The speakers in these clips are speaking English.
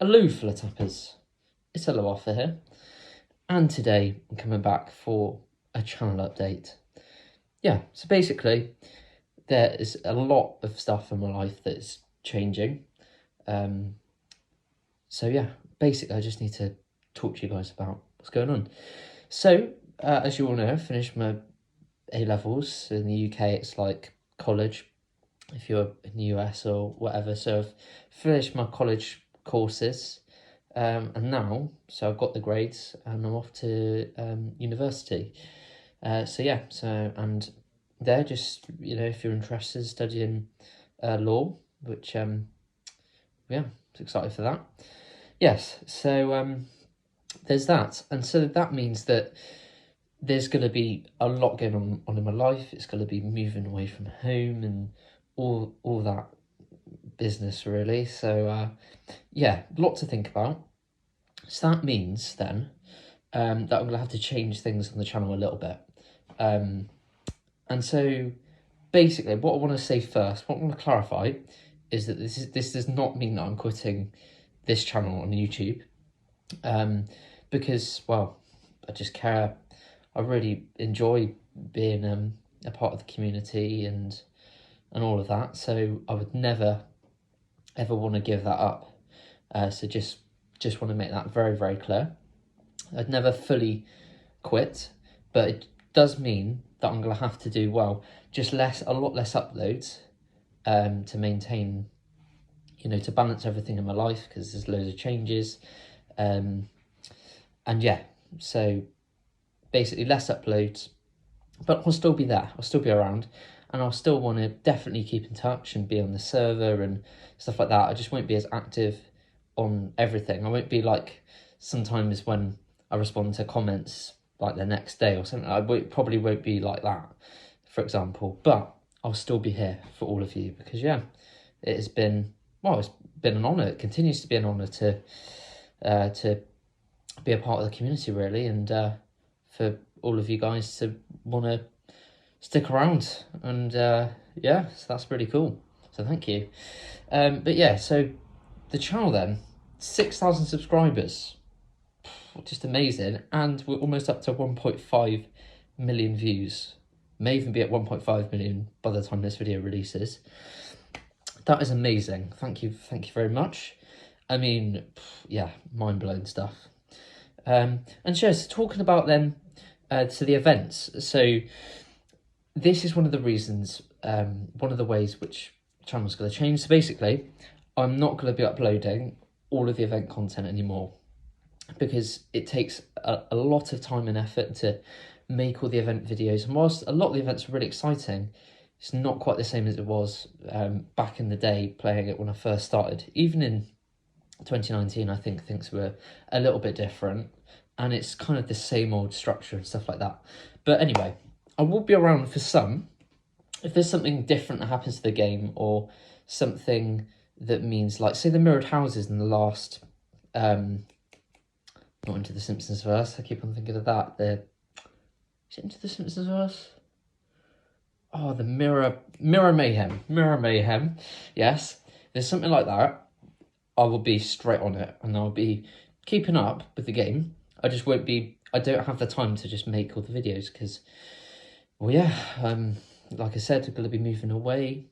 Hello, fella tappers. It's ElloArfur here, and today I'm coming back for a channel update. Yeah, so basically, there is a lot of stuff in my life that's changing. So yeah, basically, I just need to talk to you guys about what's going on. So, as you all know, I finished my A-levels. In the UK, it's like college, if you're in the US or whatever. So I've finished my college courses. And now, so I've got the grades and I'm off to university. And they're just, if you're interested in studying law, which, yeah, excited for that. Yes, so there's that. And so that means that there's going to be a lot going on in my life. It's going to be moving away from home and all that business, really. So, yeah, a lot to think about. So that means then that I'm going to have to change things on the channel a little bit. And so basically what I want to say first, what I want to clarify is that this does not mean that I'm quitting this channel on YouTube. Because, well, I just care. I really enjoy being a part of the community and all of that. So I would never, ever want to give that up. So just want to make that very, very clear. I'd never fully quit, but it does mean that I'm going to have to do, well, just a lot less uploads to maintain, to balance everything in my life, because there's loads of changes. And yeah, so basically less uploads, but I'll still be there. I'll still be around, and I'll still want to definitely keep in touch and be on the server and stuff like that. I just won't be as active on everything. I won't be like sometimes when I respond to comments like the next day or something. Probably won't be like that, for example, but I'll still be here for all of you, because yeah, it has been, well, it's been an honour. It continues to be an honour to be a part of the community, really, and for all of you guys to want to stick around, and yeah, so that's really cool, so thank you. But yeah, so the channel then, 6,000 subscribers, just amazing, and we're almost up to 1.5 million views. May even be at 1.5 million by the time this video releases. That is amazing. Thank you very much. I mean, yeah, mind-blowing stuff. And just talking about then to the events. So this is one of the reasons, one of the ways which the channel's going to change. So basically, I'm not going to be uploading all of the event content anymore, because it takes a lot of time and effort to make all the event videos. And whilst a lot of the events are really exciting, it's not quite the same as it was back in the day playing it when I first started. Even in 2019, I think things were a little bit different, and it's kind of the same old structure and stuff like that. But anyway, I will be around for some. If there's something different that happens to the game, or something that means, like, say, the mirrored houses in the last, not Into the Simpsons verse, I keep on thinking of that. Is it Into the Simpsons verse? Oh, the Mirror Mayhem. Yes, there's something like that. I will be straight on it, and I'll be keeping up with the game. I don't have the time to just make all the videos, because, well, yeah, like I said, I'm going to be moving away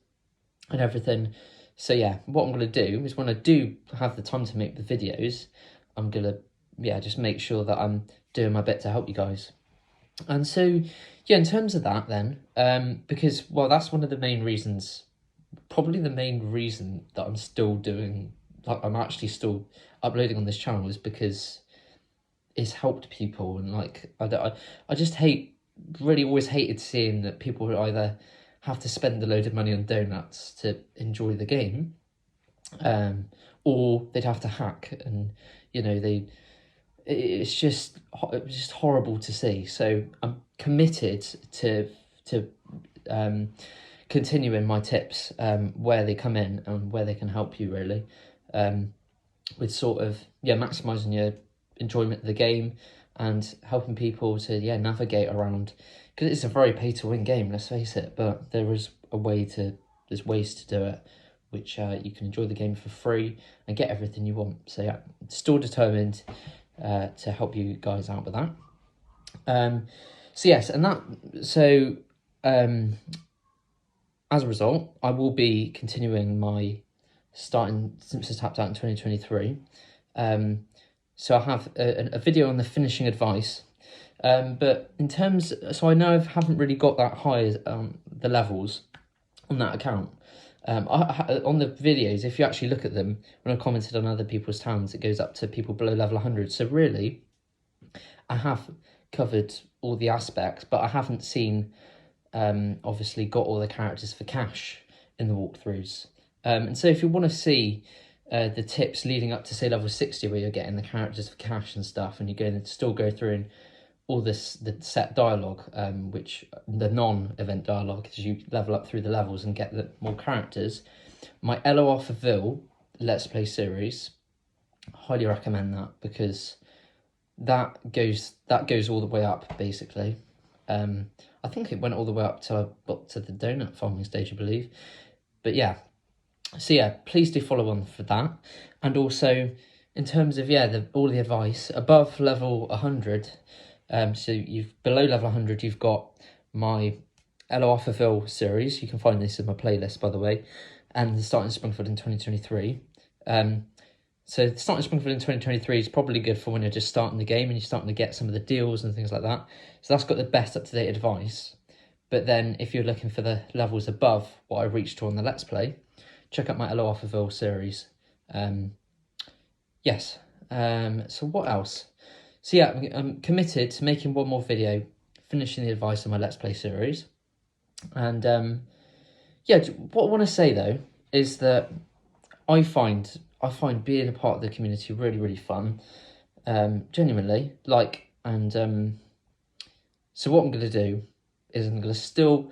and everything. So yeah, what I'm going to do is, when I do have the time to make the videos, I'm going to, yeah, just make sure that I'm doing my bit to help you guys. And so, yeah, in terms of that then, because, well, that's one of the main reasons, probably the main reason that I'm still doing, like, I'm actually still uploading on this channel, is because it's helped people. And like, I just really always hated seeing that people would either have to spend a load of money on donuts to enjoy the game, or they'd have to hack, and it's just horrible to see. So I'm committed to continuing my tips where they come in and where they can help you, really, with sort of, yeah, maximising your enjoyment of the game and helping people to, yeah, navigate around, because it's a very pay-to-win game, let's face it, but there's ways to do it which you can enjoy the game for free and get everything you want. So yeah, still determined to help you guys out with that. So yes, and that, so as a result, I will be continuing my starting Simpsons Tapped Out in 2023. So I have a video on the finishing advice. But in terms, so I know I haven't really got that high the levels on that account. On the videos, if you actually look at them, when I commented on other people's towns, it goes up to people below level 100. So really, I have covered all the aspects, but I haven't seen, obviously, got all the characters for cash in the walkthroughs. And so if you want to see the tips leading up to, say, level 60, where you're getting the characters for cash and stuff, and you're going to still go through and all the set dialogue, which the non-event dialogue, as you level up through the levels and get the more characters. My ElloArfurVille Let's Play series, highly recommend that, because that goes all the way up, basically. I think it went all the way up to the donut farming stage, I believe. But yeah, so yeah, please do follow on for that. And also, in terms of all the advice above level 100. So below level 100, you've got my ElloArfurVille series. You can find this in my playlist, by the way, and the Starting Springfield in 2023. So starting Springfield in 2023 is probably good for when you're just starting the game and you're starting to get some of the deals and things like that. So that's got the best up-to-date advice. But then if you're looking for the levels above what I reached to on the Let's Play, check out my ElloArfurVille series. Yes. So what else? So yeah, I'm committed to making one more video, finishing the advice on my Let's Play series. And yeah, what I want to say though is that I find being a part of the community really, really fun. Genuinely, so what I'm going to do is I'm going to still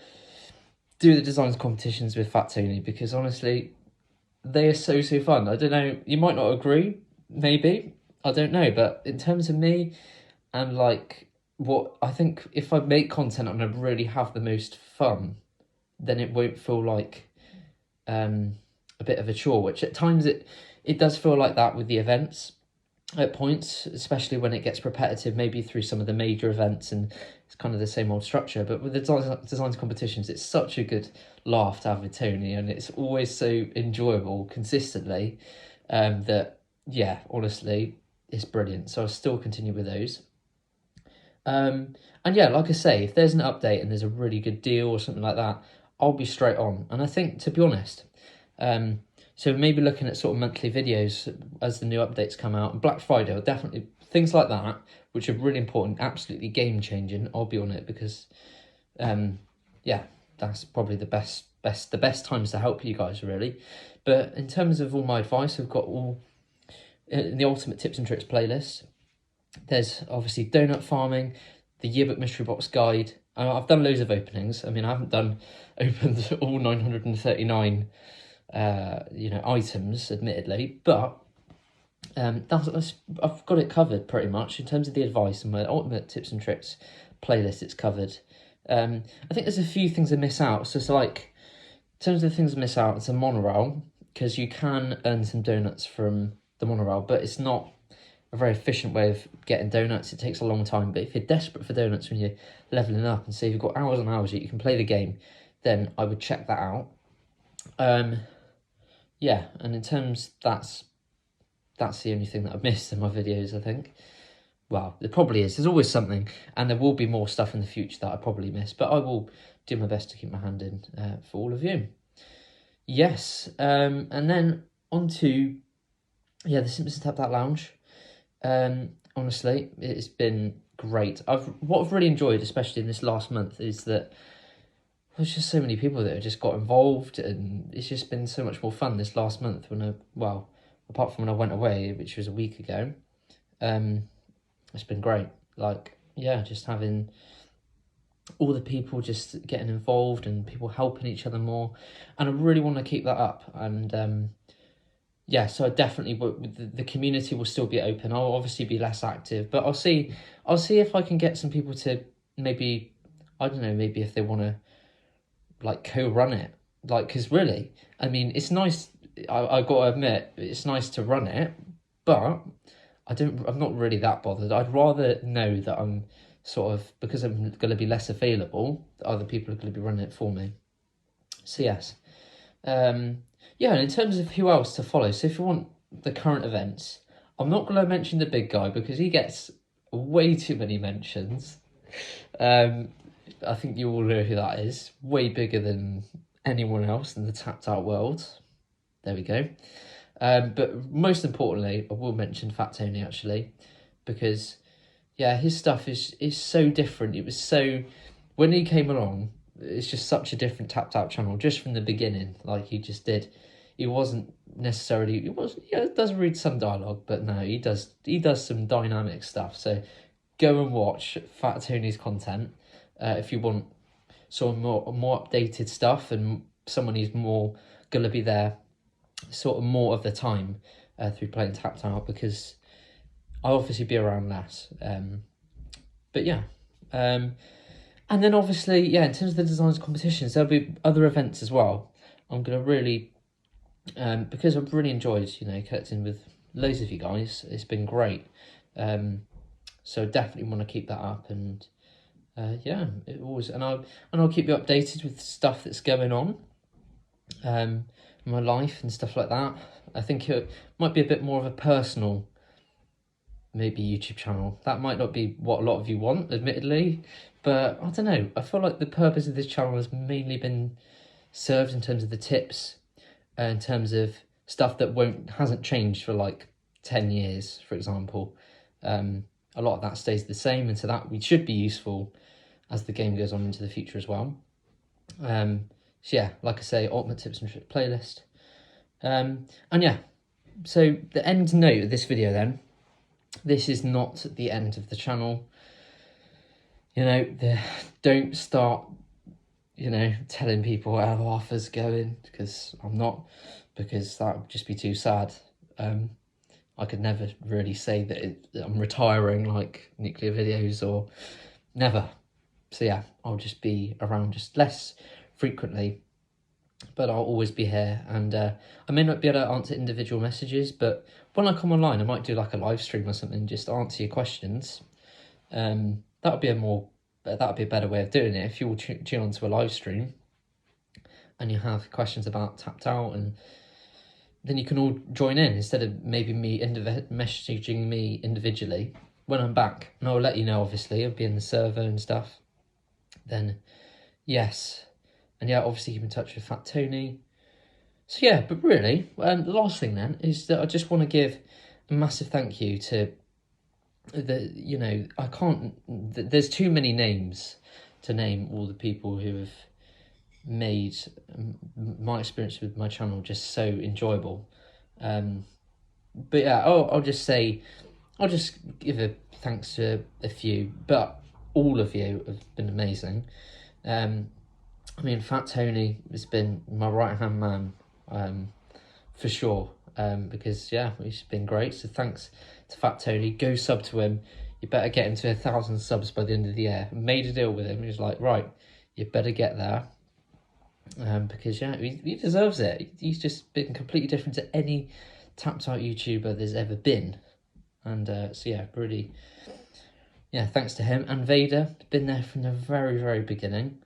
do the designs competitions with Fat Tony, because honestly, they are so fun. I don't know, you might not agree, maybe, I don't know, but in terms of me and what I think, if I make content I'm going to really have the most fun, then it won't feel like a bit of a chore, which at times it does feel like that with the events at points, especially when it gets repetitive, maybe through some of the major events and it's kind of the same old structure. But with the designs competitions, it's such a good laugh to have with Tony, and it's always so enjoyable consistently, that yeah, honestly, it's brilliant. So I'll still continue with those. And yeah, like I say, if there's an update and there's a really good deal or something like that, I'll be straight on. And I think, to be honest, so maybe looking at sort of monthly videos as the new updates come out, and Black Friday, will definitely, things like that, which are really important, absolutely game changing, I'll be on it, because yeah, that's probably the best times to help you guys, really. But in terms of all my advice, I've got all in the Ultimate Tips and Tricks playlist. There's obviously donut farming, the Yearbook mystery box guide. I've done loads of openings. I mean, I haven't opened all 939 items, admittedly, but I've got it covered pretty much in terms of the advice. In my Ultimate Tips and Tricks playlist, it's covered. I think there's a few things I miss out. So it's like, in terms of the things I miss out, it's a monorail, because you can earn some donuts from the monorail, but it's not a very efficient way of getting donuts. It takes a long time. But if you're desperate for donuts when you're leveling up, and say you've got hours and hours that you can play the game, then I would check that out. Yeah, and in terms, that's the only thing that I've missed in my videos, I think. Well, there probably is. There's always something, and there will be more stuff in the future that I probably miss, but I will do my best to keep my hand in for all of you. Yes, and then on to, the Simpsons Tapped Out Lounge. Honestly, it's been great. What I've really enjoyed, especially in this last month, is that there's just so many people that have just got involved, and it's just been so much more fun this last month apart from when I went away, which was a week ago. It's been great. Just having all the people just getting involved and people helping each other more, and I really want to keep that up. And so I definitely, the community will still be open. I'll obviously be less active, but I'll see if I can get some people to maybe, I don't know, maybe if they want to co-run it, Like, because really, I mean, it's nice. I got to admit, it's nice to run it, but I'm not really that bothered. I'd rather know that I'm sort of, because I'm going to be less available, that other people are going to be running it for me. So yes. Yeah, and in terms of who else to follow, so if you want the current events, I'm not going to mention the big guy because he gets way too many mentions. I think you all know who that is. Way bigger than anyone else in the tapped out world. There we go. But most importantly, I will mention Fat Tony actually, because yeah, his stuff is so different. It was so, when he came along, it's just such a different tapped out channel just from the beginning. Like he just did, he wasn't necessarily, he does read some dialogue, but no, he does some dynamic stuff. So go and watch Fat Tony's content if you want some more updated stuff and someone who's more gonna be there sort of more of the time through playing tapped out, because I'll obviously be around less. But yeah. And then obviously, yeah, in terms of the designs competitions, there'll be other events as well. I'm going to really, because I've really enjoyed, collecting with loads of you guys. It's been great. So definitely want to keep that up, and yeah, it always, and I'll keep you updated with stuff that's going on, my life and stuff like that. I think it might be a bit more of a personal, maybe YouTube channel. That might not be what a lot of you want, admittedly, but I don't know. I feel like the purpose of this channel has mainly been served in terms of the tips, in terms of stuff that hasn't changed for like 10 years, for example. A lot of that stays the same, and so that should be useful as the game goes on into the future as well. So yeah, like I say, ultimate tips and tricks playlist. And yeah, so the end note of this video then, this is not the end of the channel. Don't start, telling people where ElloArfur's going, because I'm not, because that would just be too sad. I could never really say that I'm retiring like nuclear videos, or never. So yeah, I'll just be around just less frequently, but I'll always be here. And I may not be able to answer individual messages, but when I come online, I might do like a live stream or something, just answer your questions. That would be a better way of doing it. If you all tune onto a live stream and you have questions about tapped out, and then you can all join in instead of maybe messaging me individually when I'm back. And I'll let you know, obviously, I'll be in the server and stuff. Then, yes. And yeah, obviously keep in touch with Fat Tony. So yeah, but really, the last thing then is that I just want to give a massive thank you to there's too many names to name all the people who have made my experience with my channel just so enjoyable. But yeah, I'll just give a thanks to a few, but all of you have been amazing. I mean, Fat Tony has been my right-hand man, for sure, because, yeah, he's been great. So thanks to Fat Tony. Go sub to him. You better get him to 1,000 subs by the end of the year. Made a deal with him. He's like, right, you better get there. Because, yeah, he deserves it. He's just been completely different to any tapped out YouTuber there's ever been. And so, yeah, really, yeah, thanks to him. And Vader, been there from the very, very beginning.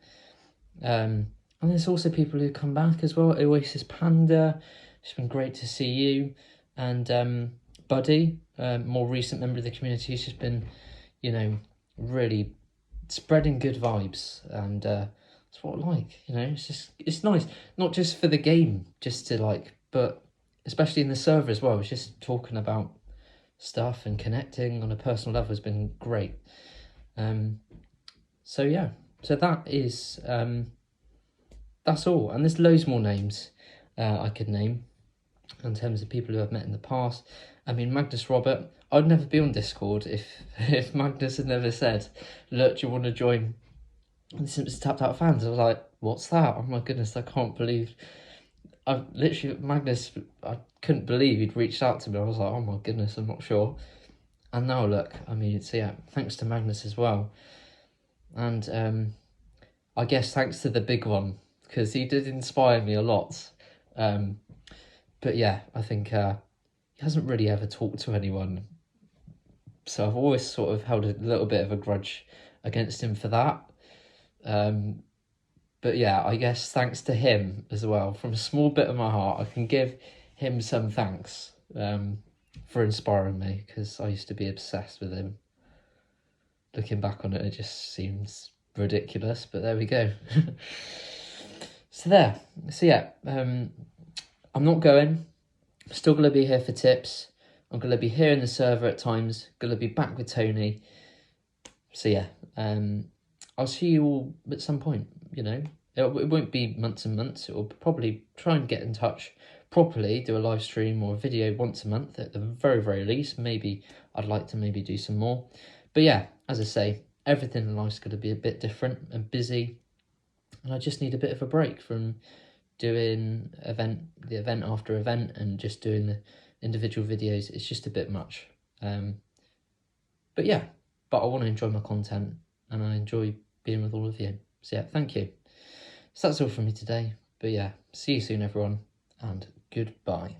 And there's also people who come back as well. Oasis Panda, it's been great to see you. And Buddy, more recent member of the community, has just been, really spreading good vibes. And that's what I like, it's nice. Not just for the game, just to but especially in the server as well. It's just talking about stuff and connecting on a personal level has been great. So yeah, so that is that's all. And there's loads more names I could name in terms of people who I've met in the past. I mean, Magnus Robert, I'd never be on Discord if Magnus had never said, look, do you want to join the Simpsons Tapped Out fans? I was like, what's that? Oh my goodness, I can't believe. Magnus, I couldn't believe he'd reached out to me. I was like, oh my goodness, I'm not sure. And now look, I mean, so yeah, thanks to Magnus as well. And I guess thanks to the big one, because he did inspire me a lot. But yeah, I think he hasn't really ever talked to anyone, so I've always sort of held a little bit of a grudge against him for that. But yeah, I guess thanks to him as well, from a small bit of my heart, I can give him some thanks for inspiring me, because I used to be obsessed with him. Looking back on it, it just seems ridiculous, but there we go. So yeah, I'm not going. I'm still going to be here for tips. I'm going to be here in the server at times. Going to be back with Tony. So yeah, I'll see you all at some point, you know. It won't be months and months. It will probably try and get in touch properly, do a live stream or a video once a month at the very, very least. Maybe I'd like to maybe do some more. But yeah, as I say, everything in life's going to be a bit different and busy. And I just need a bit of a break from doing the event after event and just doing the individual videos. It's just a bit much. But yeah, but I want to enjoy my content and I enjoy being with all of you. So yeah, thank you. So that's all from me today. But yeah, see you soon everyone, and goodbye.